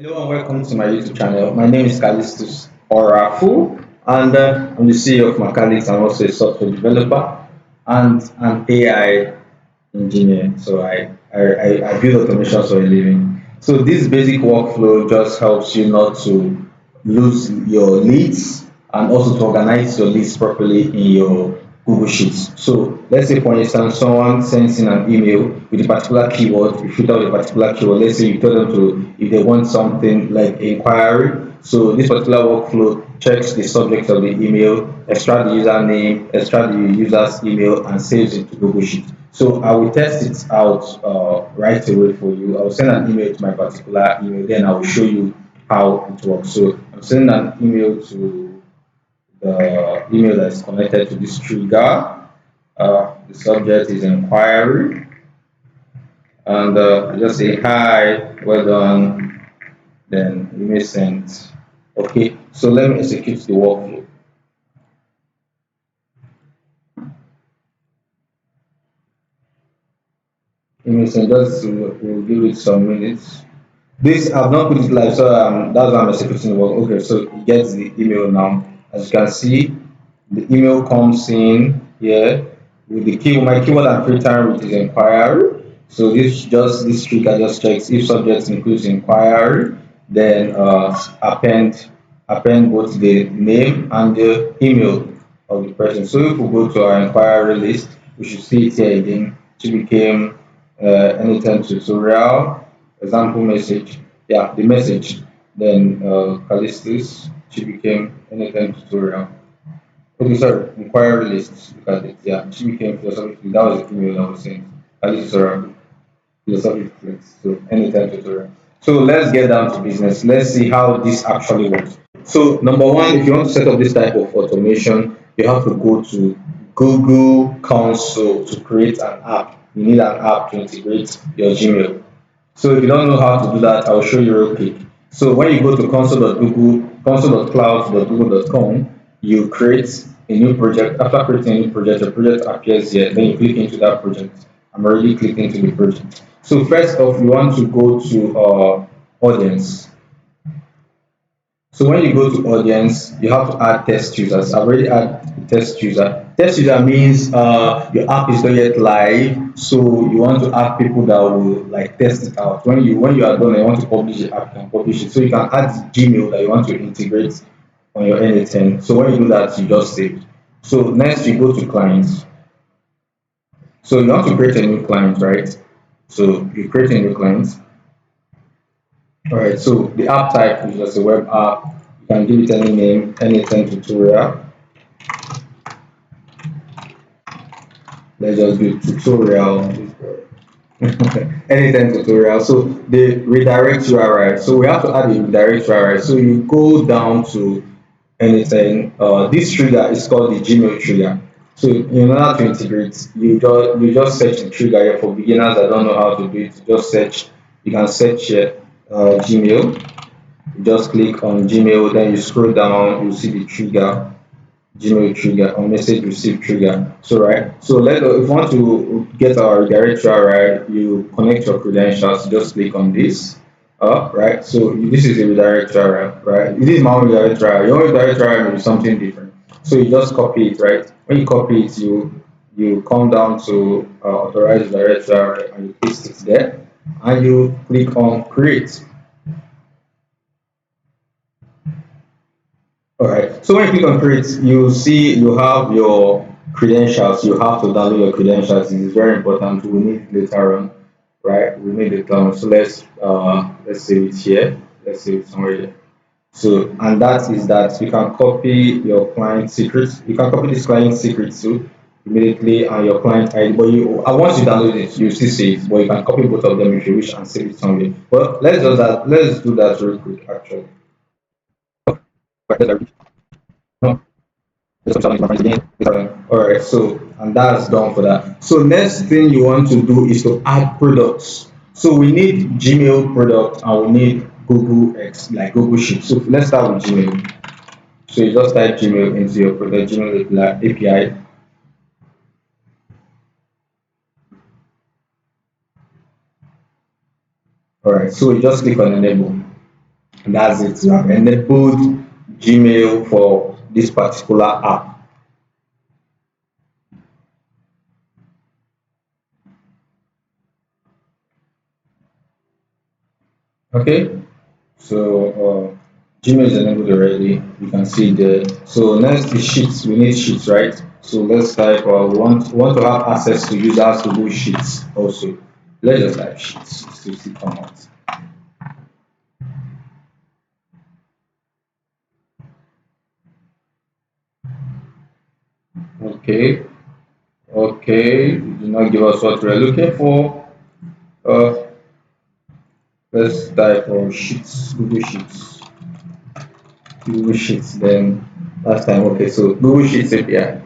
Hello and welcome to my YouTube channel. My name is Callistus Orafu, and I'm the CEO of Maraclyx. I'm also a software developer and an AI engineer. So I build automations for a living. So this basic workflow just helps you not to lose your leads and also to organize your leads properly in your Google Sheets. So let's say for instance someone sends in an email with a particular keyword, you filter with a particular keyword. Let's say you tell them to if they want something like inquiry. So this particular workflow checks the subject of the email, extract the username, extract the user's email, and saves it to Google Sheet. So I will test it out right away for you. I will send an email to my particular email, then I will show you how it works. So I'm sending an email to the email that is connected to this trigger. The subject is inquiry, and I just say hi, well done, then email sent. Okay, so let me execute the workflow. Email sent, just we'll give it some minutes. This I've not put it live, so that's why I'm executing the work. Okay, so it gets the email now. As you can see, the email comes in here with the key my keyword and filter which is inquiry. So this trigger just checks if subject includes inquiry, then append both the name and the email of the person. So if we go to our inquiry list, we should see it here again. It became anytime tutorial example message. Yeah, the message. Then Callistus, she became anytime tutorial. Okay, sorry, inquiry list. Look at it. Yeah, she became philosophy. That was the email I was saying. Callistus or philosophy flex. So anytime tutorial. So let's get down to business. Let's see how this actually works. So number one, if you want to set up this type of automation, you have to go to Google Console to create an app. You need an app to integrate your Gmail. So if you don't know how to do that, I'll show you real quick. So when you go to console.cloud.google.com, you create a new project. After creating a new project, your project appears here. Then you click into that project. I'm already clicking into the project. So first off, you want to go to audience. So when you go to audience, you have to add test users. I've already added the test user. Test user means your app is not yet live, so you want to add people that will like test it out. When you are done and you want to publish the app, you can publish it. So you can add Gmail that you want to integrate on your n8n. So when you do that, you just save. So next you go to clients. So you want to create a new client, right? So you create a new client. All right, so the app type is just a web app. You can give it any name, anything tutorial. Let's just do tutorial. Anything tutorial. So the redirect URL. So we have to add a redirect URL. So you go down to anything. This trigger is called the Gmail trigger. So in order to integrate, you just search the trigger here for beginners that don't know how to do it. Just search. You can search here Gmail. You just click on Gmail, then you scroll down, you see the trigger, Gmail trigger or message received trigger. So right. So let if you want to get our direct URL, you connect your credentials, just click on this. Right. So this is a redirect URL, right? This is my own redirect URL. Your own redirect URL may be something different. So you just copy it, right? When you copy it, you come down to authorize direct URL and you paste it there, and you click on create. All right. So when you click on create, you see you have your credentials. You have to download your credentials. It is very important. We need it later on, right? We need it on. So let's save it here. Let's save it somewhere here. So and that is that you can copy your client secrets. You can copy this client secret too immediately and your client ID. But once you download it, you still save it. But you can copy both of them if you wish and save it somewhere. Well, let's do that real quick actually. Right, no. Alright, so and that's done for that. So next thing you want to do is to add products. So we need Gmail product and we need Google X like Google Sheets. So let's start with Gmail. So you just type Gmail into your product Gmail API. Alright, so you just click on enable. And that's it. You have enabled Gmail for this particular app. Okay, so Gmail is enabled already. You can see there. So next is Sheets. We need Sheets, right? So let's type. We want to have access to users to do Sheets also. Let's just type Sheets to see come out. Okay, okay. It did not give us what we're looking for. Uh, let's type Sheets, Google Sheets, Google Sheets. Then last time, okay. So Google Sheets API.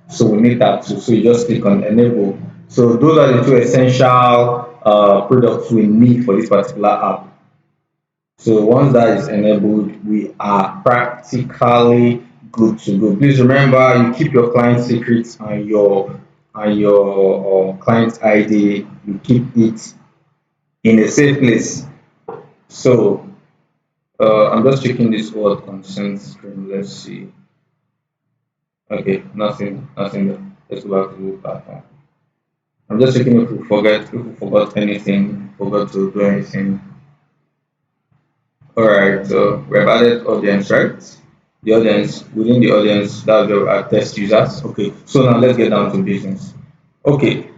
So we need that too. So you just click on enable. So those are the two essential products we need for this particular app. So once that is enabled, we are practically good to go. Please remember, you keep your client secrets and your client ID. You keep it in a safe place. So I'm just checking this word consent screen. Let's see. Okay, nothing, nothing there. Let's go back to the platform. I'm just checking if we forgot anything, forgot to do anything. Alright, so we've added audience, right? The audience, within the audience, that's our test users. Okay, so now let's get down to business. Okay,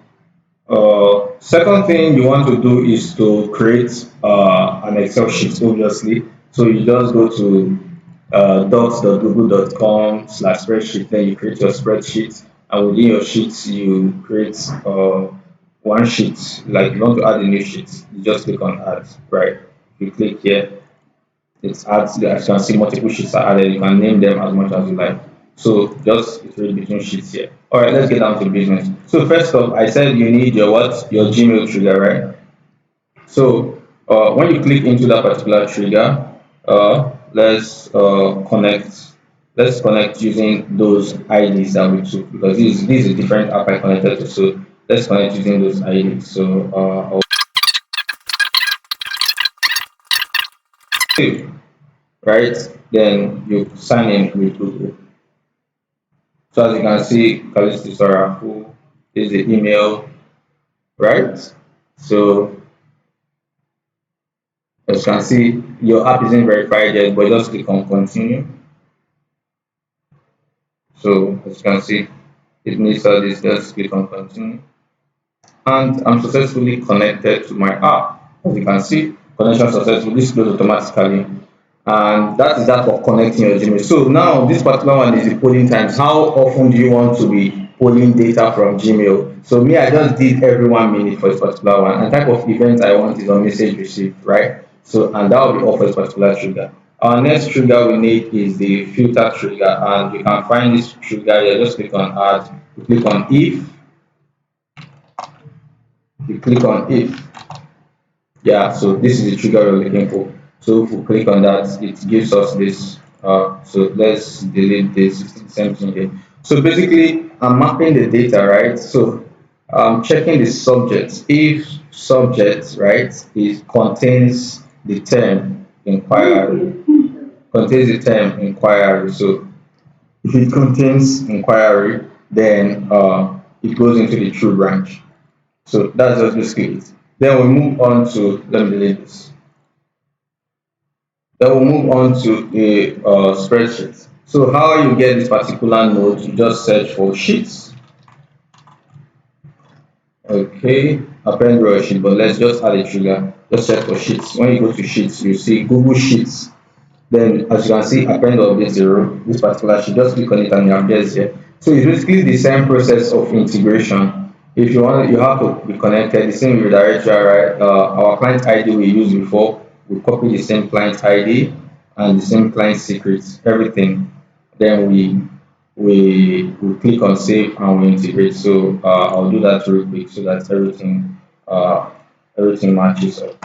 second thing you want to do is to create an Excel sheet, obviously. So you just go to docs.google.com/spreadsheet, then you create your spreadsheet, and within your sheets, you create one sheet. Like you want to add a new sheet, you just click on add, right? You click here, it adds, as you can see, multiple sheets are added. You can name them as much as you like. So just iterate between sheets here. All right, let's get down to business. So first off, I said you need your what? Your Gmail trigger, right? So when you click into that particular trigger, let's connect. Let's connect using those IDs that we took because this is a different app I connected to. So let's connect using those IDs. So right, then you sign in with Google. So as you can see, Callistus Orafu is the email, right? So as you can see, your app isn't verified yet, but just click on continue. So as you can see, it needs all this, just click on continue. And I'm successfully connected to my app. As you can see, connection successful. This goes automatically. And that is that of connecting your Gmail. So now this particular one is the polling times. How often do you want to be polling data from Gmail? So me, I just did every 1 minute for this particular one. And type of event I want is on message received, right? So and that will be all for this particular trigger. Our next trigger we need is the filter trigger, and you can find this trigger here. Just click on add, you click on if, you click on if. Yeah, so this is the trigger we're looking for. So if we click on that, it gives us this. So let's delete this. It's the same thing here. So basically, I'm mapping the data, right? So I'm checking the subject. If subject, right, it contains the term inquiry, contains the term inquiry. So if it contains inquiry, then it goes into the true branch. So that's just basically it. Then we move on to, let me delete this. Then we'll move on to a spreadsheet. So how you get this particular node, you just search for sheets. Okay, append row sheet, but let's just add a trigger. Just search for sheets. When you go to sheets, you see Google Sheets. Then as you can see, append of this zero, this particular sheet, just click on it and it appears here. So it's basically the same process of integration. If you want, you have to be connected, the same with directory, right? Our client ID we used before, we copy the same client ID and the same client secrets, everything. Then we click on save and we integrate. So I'll do that real quick so that everything matches up.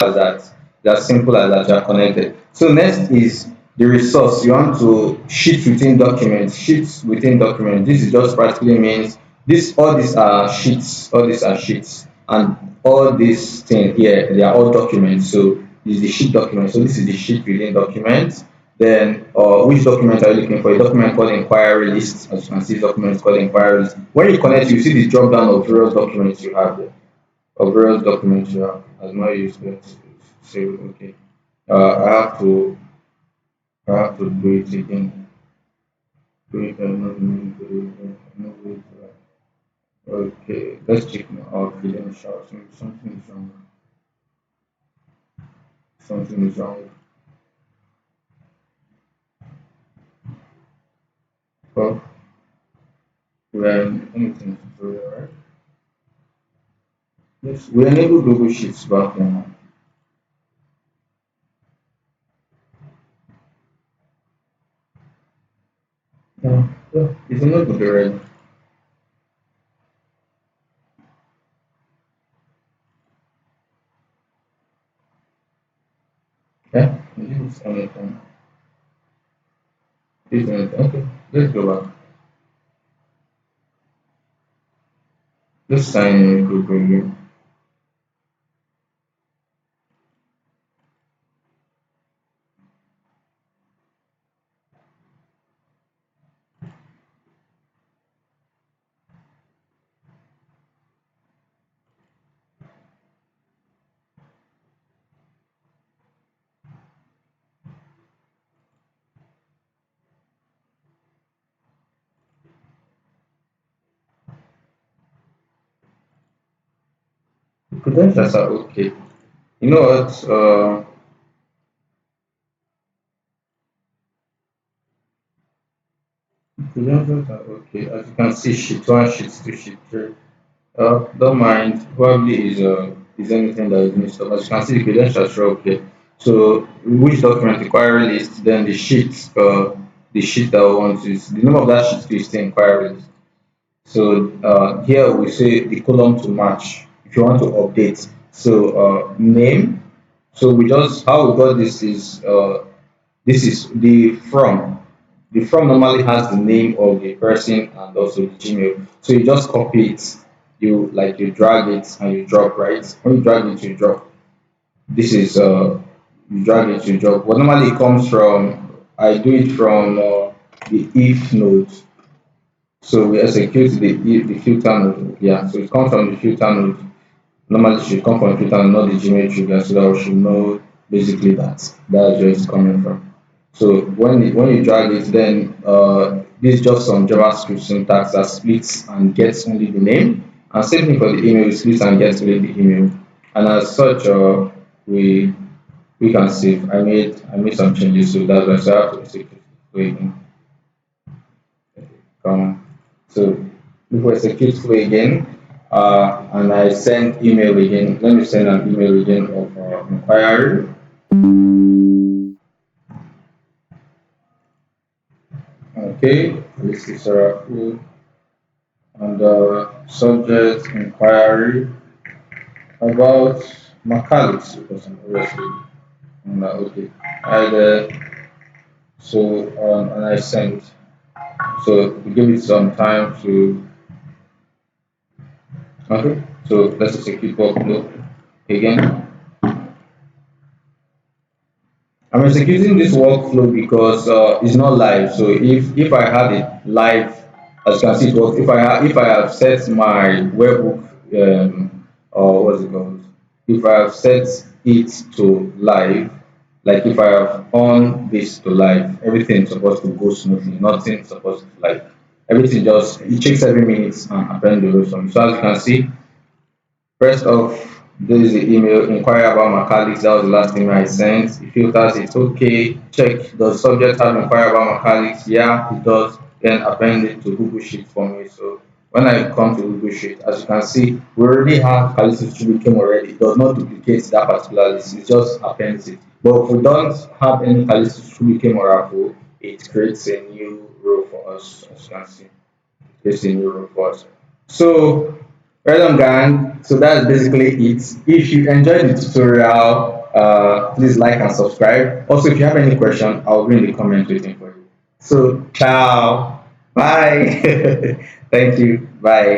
As that. As simple as that, you are connected. So next is the resource. You want to sheets within documents. Sheets within documents. This is just practically means This all these are sheets, all these are sheets, and all these things here they are all documents. So this is the sheet document. So this is the sheet within document. Then which document are you looking for? A document called inquiry list. As you can see, document is called inquiry list. When you connect, you see the drop down of various documents you have there. Of various documents you have. As not used to say okay. I have to do it again. Do it okay, let's check our credentials. Maybe something is wrong. Something is wrong. Well, we're in anything tutorial, right? Yes, we enable Google Sheets back then. Yeah, yeah, it's enabled already. Yeah, this is anything. This is anything. Okay, let's go back. Let's sign in Google again. The credentials are okay. You know what? Credentials are okay. As you can see, sheet one, sheet two, sheet three. Don't mind. Probably is anything that is missed up. As you can see, the credentials are okay. So which document inquiry list? Then the sheet that we want is the name of that sheet is the inquiry list. So here we say the column to match. If you want to update, so name. So we just how we got this is the from. The from normally has the name of the person and also the Gmail. So you just copy it. You drag it and you drop, right? When you drag it, you drop. This is you drag it, you drop. But normally it comes from I do it from the if node. So we execute the filter node. Yeah, so it comes from the filter node. Normally it should come from filter node, not the Gmail trigger, so that we should know basically that's where it's coming from. So when you drag it, then this is just some JavaScript syntax that splits and gets only the name. And same thing for the email, it splits and gets only the email. And as such, we we can save. I made some changes, so that's why so I have to execute it again. Come. So if we execute flow again, and I send email again, let me send an email again of inquiry. Okay, this is Orafu and subject inquiry about Macalix because I'm obviously okay. And I sent. So we give it some time to okay. So let's execute workflow again. I'm executing this workflow because it's not live. So if I had it live, as you can see, it works. If I have set my webhook or what's it called, if I have set it to live, like if I have on this to live, everything is supposed to go smoothly. Nothing supposed to like everything just it checks every minute and append the response. So as you can see, first off, there is the email inquire about my colleagues. That was the last email I sent. It filters it. Okay. Check. Does subject have inquire about my colleagues? Yeah, it does. Then append it to Google Sheet for me. So when I come to Google Sheet, as you can see, we already have Callistus came already. It does not duplicate that particular list. It just appends it. But if we don't have any Callistus came Oracle, it creates a new row for us, as you can see using your report. So, well done, gang. So that's basically it. If you enjoyed the tutorial, please like and subscribe. Also, if you have any question, I'll be in the comment waiting for you. So, ciao. Bye. Thank you. Bye.